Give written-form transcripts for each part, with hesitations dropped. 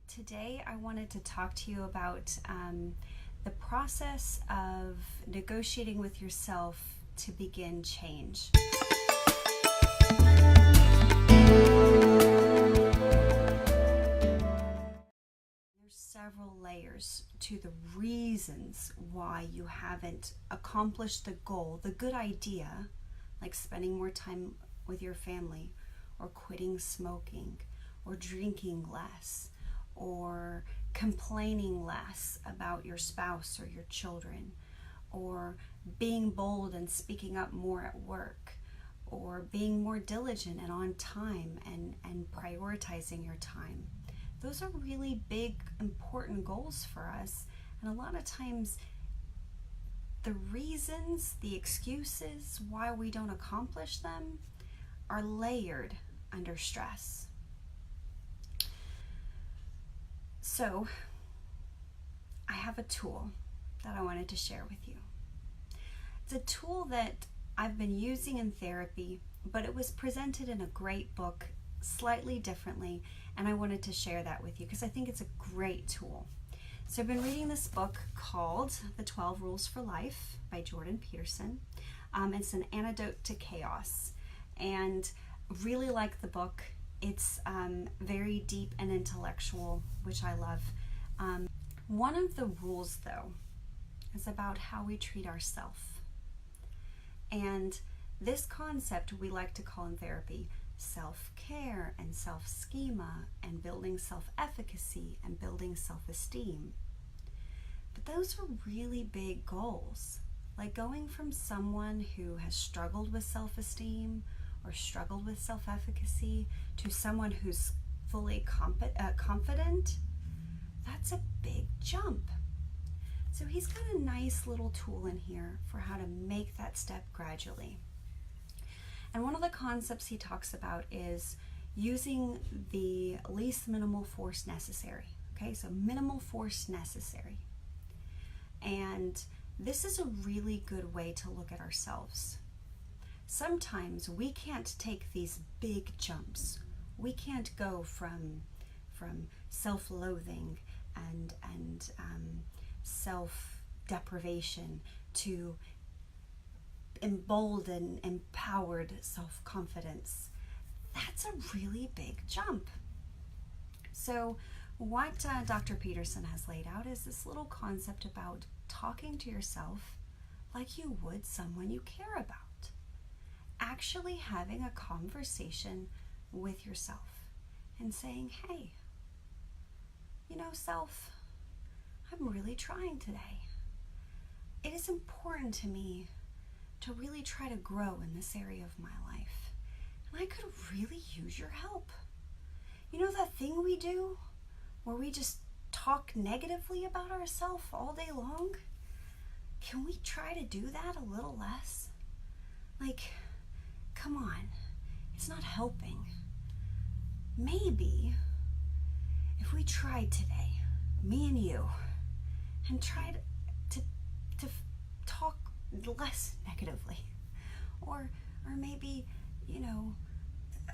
Today I wanted to talk to you about the process of negotiating with yourself to begin change. There's several layers to the reasons why you haven't accomplished the goal, the good idea, like spending more time with your family, or quitting smoking, or drinking less, or complaining less about your spouse or your children, or being bold and speaking up more at work, or being more diligent and on time and prioritizing your time. Those are really big, important goals for us. And a lot of times, the reasons, the excuses why we don't accomplish them are layered under stress. So, I have a tool that I wanted to share with you. It's a tool that I've been using in therapy, but it was presented in a great book slightly differently, and I wanted to share that with you because I think it's a great tool. So I've been reading this book called The 12 Rules for Life by Jordan Peterson. It's an antidote to chaos, and really like the book. It's very deep and intellectual, which I love. One of the rules, though, is about how we treat ourselves. And this concept we like to call in therapy self-care and self-schema and building self-efficacy and building self-esteem. But those are really big goals, like going from someone who has struggled with self-esteem or struggled with self-efficacy to someone who's fully confident. That's a big jump. So he's got a nice little tool in here for how to make that step gradually. And one of the concepts he talks about is using the least minimal force necessary. Okay, so minimal force necessary. And this is a really good way to look at ourselves. Sometimes we can't take these big jumps. We can't go from self-loathing and self-deprivation to emboldened, empowered self-confidence. That's a really big jump. So what Dr. Peterson has laid out is this little concept about talking to yourself like you would someone you care about. Actually having a conversation with yourself and saying, hey, self, I'm really trying today. It is important to me to really try to grow in this area of my life. And I could really use your help. You know that thing we do where we just talk negatively about ourselves all day long? Can we try to do that a little less? Like, come on, it's not helping. Maybe if we tried today, me and you, and tried to talk less negatively, or maybe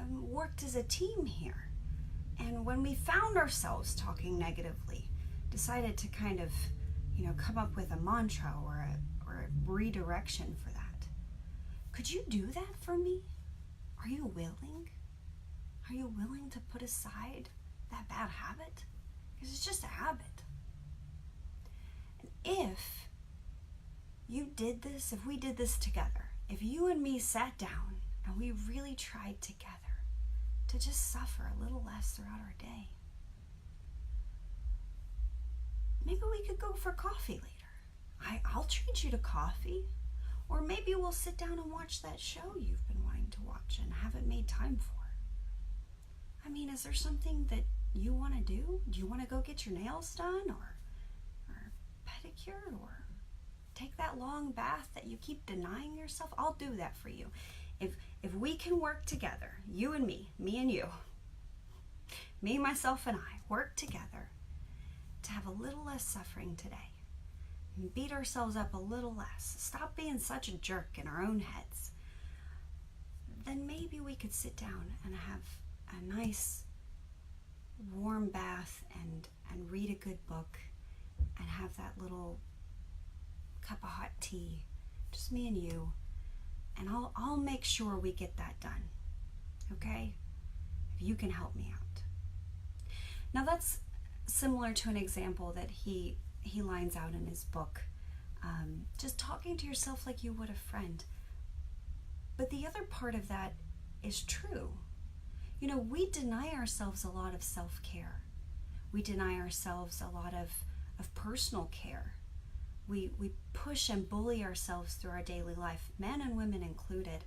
worked as a team here, and when we found ourselves talking negatively, decided to kind of come up with a mantra or a redirection for that. Could you do that for me? Are you willing? Are you willing to put aside that bad habit? Because it's just a habit. And if you did this, if we did this together, if you and me sat down and we really tried together to just suffer a little less throughout our day, maybe we could go for coffee later. I'll treat you to coffee. Or maybe we'll sit down and watch that show you've been wanting to watch and haven't made time for. I mean, is there something that you want to do? Do you want to go get your nails done or pedicure or take that long bath that you keep denying yourself? I'll do that for you. If we can work together, you and me and you, me, myself, and I, work together to have a little less suffering today, and beat ourselves up a little less, stop being such a jerk in our own heads, then maybe we could sit down and have a nice warm bath and read a good book and have that little cup of hot tea, just me and you, and I'll make sure we get that done, okay? If you can help me out. Now that's similar to an example that he lines out in his book, just talking to yourself like you would a friend. But the other part of that is true. You know, we deny ourselves a lot of self-care. We deny ourselves a lot of personal care. We push and bully ourselves through our daily life, men and women included.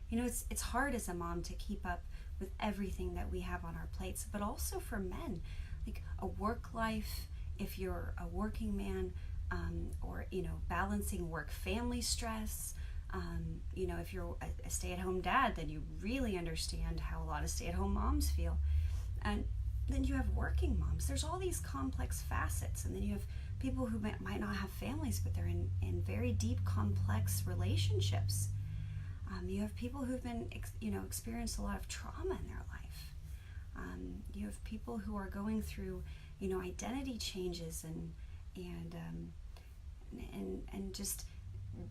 You know, it's hard as a mom to keep up with everything that we have on our plates, but also for men, like a work life, if you're a working man, or, you know, balancing work-family stress. You know, if you're a stay-at-home dad, then you really understand how a lot of stay-at-home moms feel. And then you have working moms. There's all these complex facets. And then you have people who might not have families, but they're in very deep, complex relationships. You have people who've been, experienced a lot of trauma in their life. You have people who are going through, identity changes and just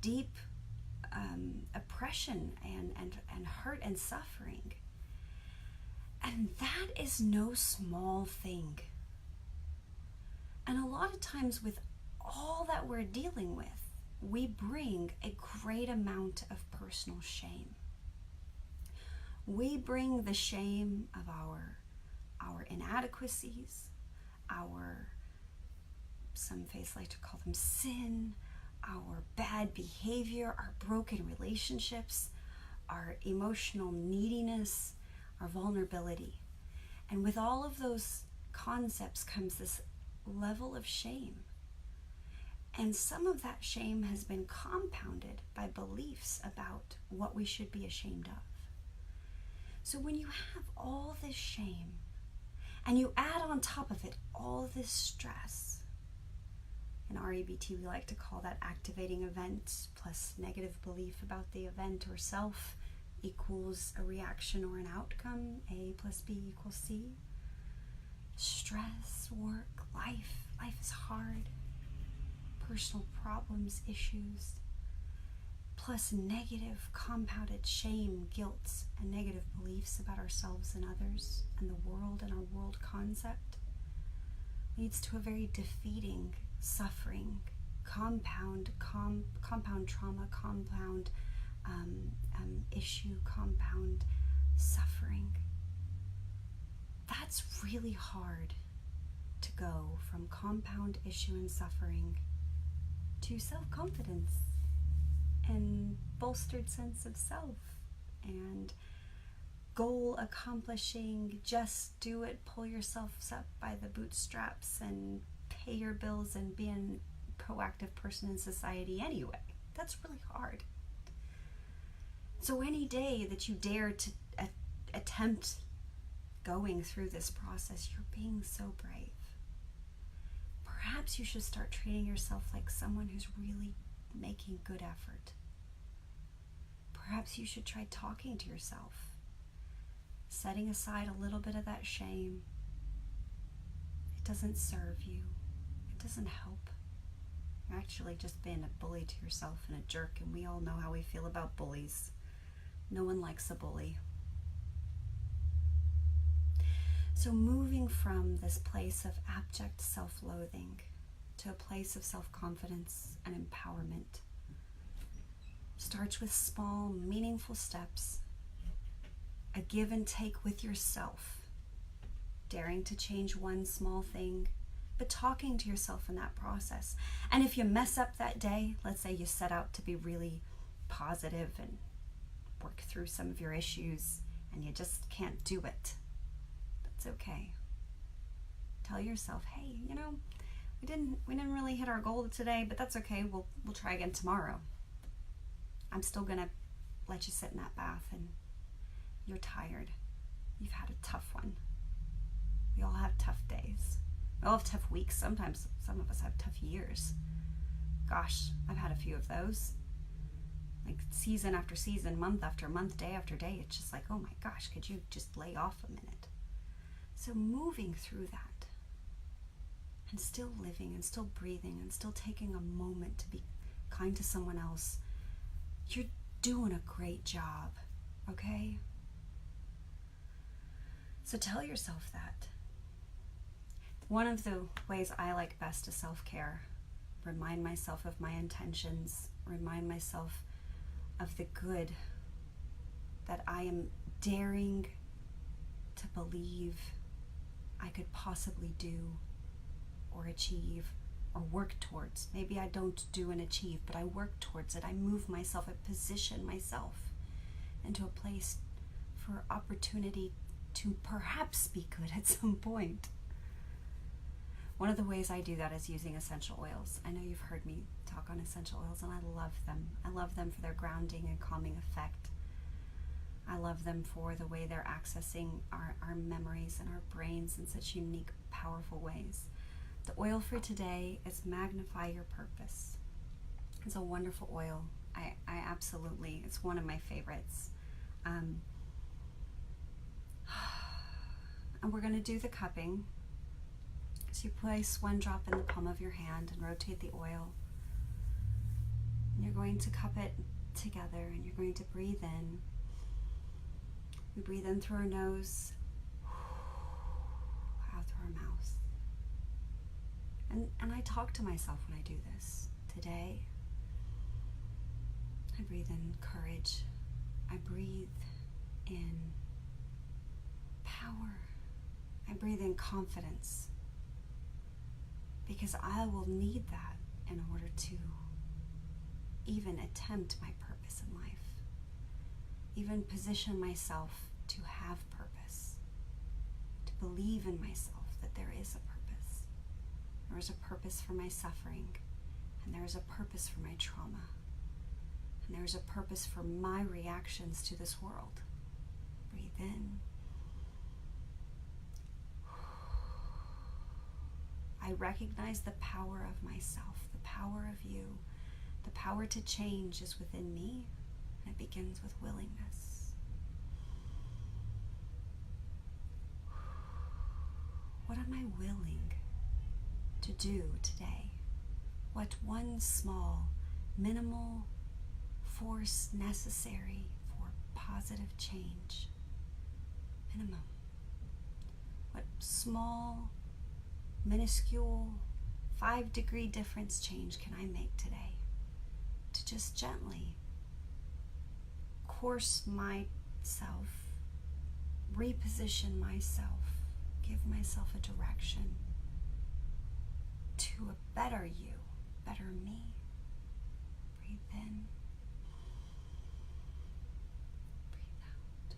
deep oppression and hurt and suffering. And that is no small thing. And a lot of times with all that we're dealing with, we bring a great amount of personal shame. We bring the shame of our inadequacies, some faiths like to call them sin, our bad behavior, our broken relationships, our emotional neediness, our vulnerability. And with all of those concepts comes this level of shame. And some of that shame has been compounded by beliefs about what we should be ashamed of. So when you have all this shame and you add on top of it all this stress, in REBT we like to call that activating event plus negative belief about the event or self equals a reaction or an outcome, A plus B equals C. Stress, work, life is hard. Personal problems, issues, plus negative compounded shame, guilt, and negative beliefs about ourselves and others and the world and our world concept leads to a very defeating, suffering, compound trauma, compound issue, compound suffering. That's really hard to go from compound issue and suffering to self-confidence and bolstered sense of self and goal accomplishing, just do it, pull yourself up by the bootstraps and pay your bills and be a proactive person in society anyway. That's really hard. So any day that you dare to attempt going through this process, you're being so brave. Perhaps you should start treating yourself like someone who's really making good effort. Perhaps you should try talking to yourself, setting aside a little bit of that shame. It doesn't serve you. It doesn't help. You're actually just being a bully to yourself and a jerk, and we all know how we feel about bullies. No one likes a bully. So moving from this place of abject self-loathing to a place of self-confidence and empowerment starts with small, meaningful steps, a give and take with yourself, daring to change one small thing, but talking to yourself in that process. And if you mess up that day, let's say you set out to be really positive and work through some of your issues and you just can't do it, it's okay. Tell yourself, hey, we didn't really hit our goal today, but that's okay. We'll try again tomorrow. I'm still gonna let you sit in that bath, and you're tired. You've had a tough one. We all have tough days. We all have tough weeks. Sometimes some of us have tough years. Gosh, I've had a few of those. Like season after season, month after month, day after day. It's just like, oh my gosh, could you just lay off a minute? So moving through that and still living and still breathing and still taking a moment to be kind to someone else, you're doing a great job, okay? So tell yourself that. One of the ways I like best to self-care, remind myself of my intentions, remind myself of the good that I am daring to believe I could possibly do or achieve or work towards. Maybe I don't do and achieve, but I work towards it. I move myself, I position myself into a place for opportunity to perhaps be good at some point. One of the ways I do that is using essential oils. I know you've heard me talk on essential oils, and I love them. I love them for their grounding and calming effect. I love them for the way they're accessing our memories and our brains in such unique, powerful ways. The oil for today is Magnify Your Purpose. It's a wonderful oil. I absolutely, it's one of my favorites. And we're going to do the cupping. So you place one drop in the palm of your hand and rotate the oil. And you're going to cup it together, and you're going to breathe in. We breathe in through our nose, out through our mouth. And I talk to myself when I do this. Today, I breathe in courage. I breathe in power. I breathe in confidence. Because I will need that in order to even attempt my purpose in life. Even position myself to have purpose. To believe in myself that there is a purpose. There is a purpose for my suffering. And there is a purpose for my trauma. And there is a purpose for my reactions to this world. Breathe in. I recognize the power of myself, the power of you. The power to change is within me, and it begins with willingness. What am I willing to do today? What one small, minimal force necessary for positive change? Minimum. What small, minuscule 5-degree difference change can I make today to just gently course myself, reposition myself, give myself a direction to a better you, better me? Breathe in, breathe out.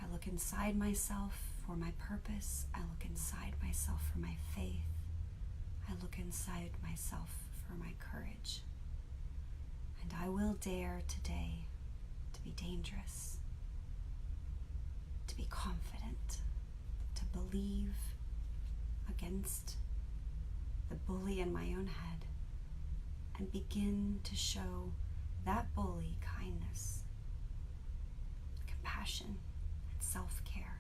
I look inside myself for my purpose. I look inside myself for my faith. I look inside myself for my courage. And I will dare today to be dangerous, to be confident, to believe against the bully in my own head, and begin to show that bully kindness, compassion, and self-care.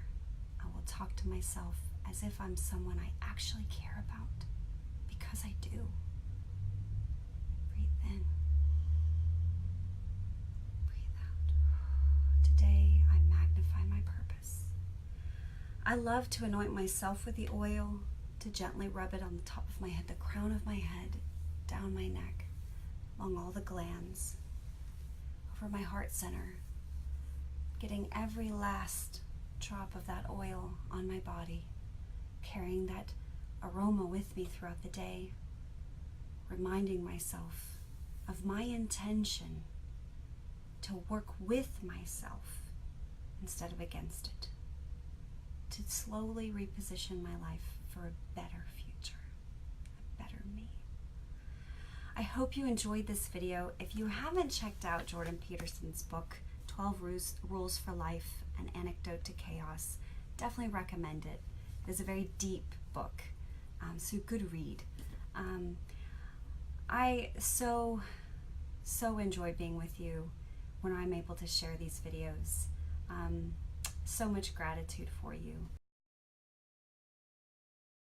I will talk to myself as if I'm someone I actually care about, because I do. Breathe in. Breathe out. Today, I magnify my purpose. I love to anoint myself with the oil, to gently rub it on the top of my head, the crown of my head, down my neck, along all the glands, over my heart center, getting every last drop of that oil on my body, carrying that aroma with me throughout the day, reminding myself of my intention to work with myself instead of against it, to slowly reposition my life for a better future, a better me. I hope you enjoyed this video. If you haven't checked out Jordan Peterson's book, 12 Rules for Life, An Antidote to Chaos, definitely recommend it. It's a very deep book, so good read. I so enjoy being with you when I'm able to share these videos. So much gratitude for you.